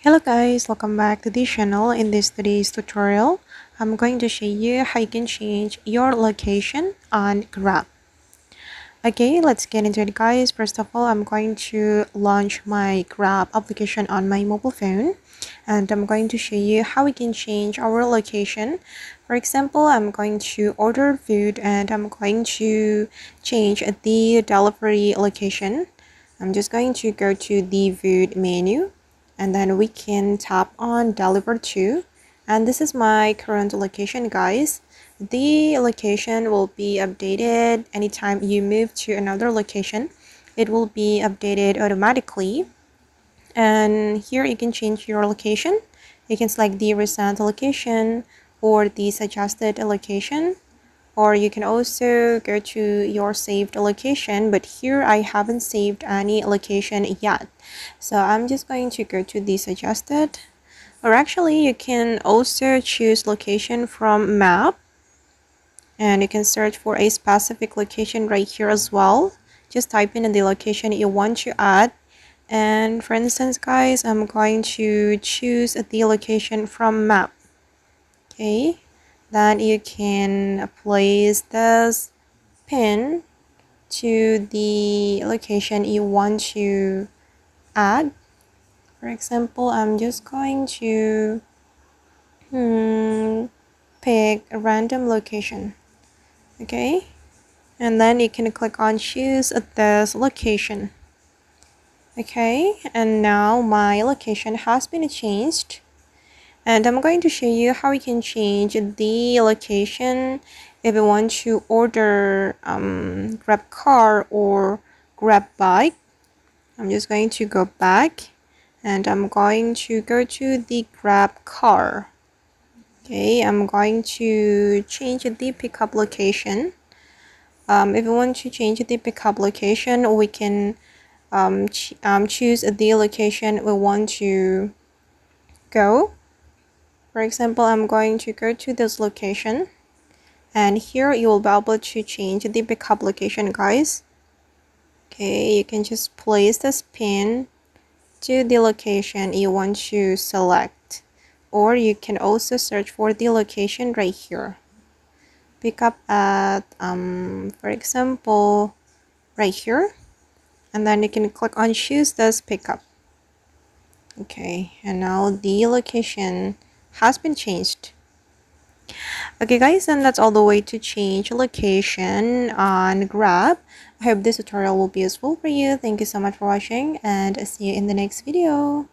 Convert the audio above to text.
Hello guys, welcome back to the channel. In this today's tutorial, I'm going to show you how you can change your location on Grab. Okay, let's get into it guys. First of all, I'm going to launch my Grab application on my mobile phone, and I'm going to show you how we can change our location. For example, I'm going to order food and I'm going to change the delivery location. I'm just going to go to the food menu, and then we can tap on deliver to, and this is my current location guys. The location will be updated anytime you move to another location. It will be updated automatically, and here you can change your location. You can select the recent location or the suggested location, or you can also go to your saved location, but here I haven't saved any location yet, so I'm just going to go to the suggested, or actually you can also choose location from map, and you can search for a specific location right here as well. Just type in the location you want to add, and for instance guys, I'm going to choose the location from map. Okay, then you can place this pin to the location you want to add. For example, I'm just going to pick a random location. Okay, and then you can click on choose this location. Okay, and now my location has been changed, and I'm going to show you how we can change the location if you want to order Grab car or Grab bike. I'm just going to go back, and I'm going to go to the Grab car. Okay, I'm going to change the pickup location. If you want to change the pickup location, we can choose the location we want to go. For example, I'm going to go to this location, and here you will be able to change the pickup location guys. Okay, you can just place this pin to the location you want to select, or you can also search for the location right here. Pick up at for example right here, and then you can click on choose this pickup. Okay, and now the location has been changed. Okay guys, and that's all the way to change location on Grab. I hope this tutorial will be useful for you. Thank you so much for watching, and see you in the next video.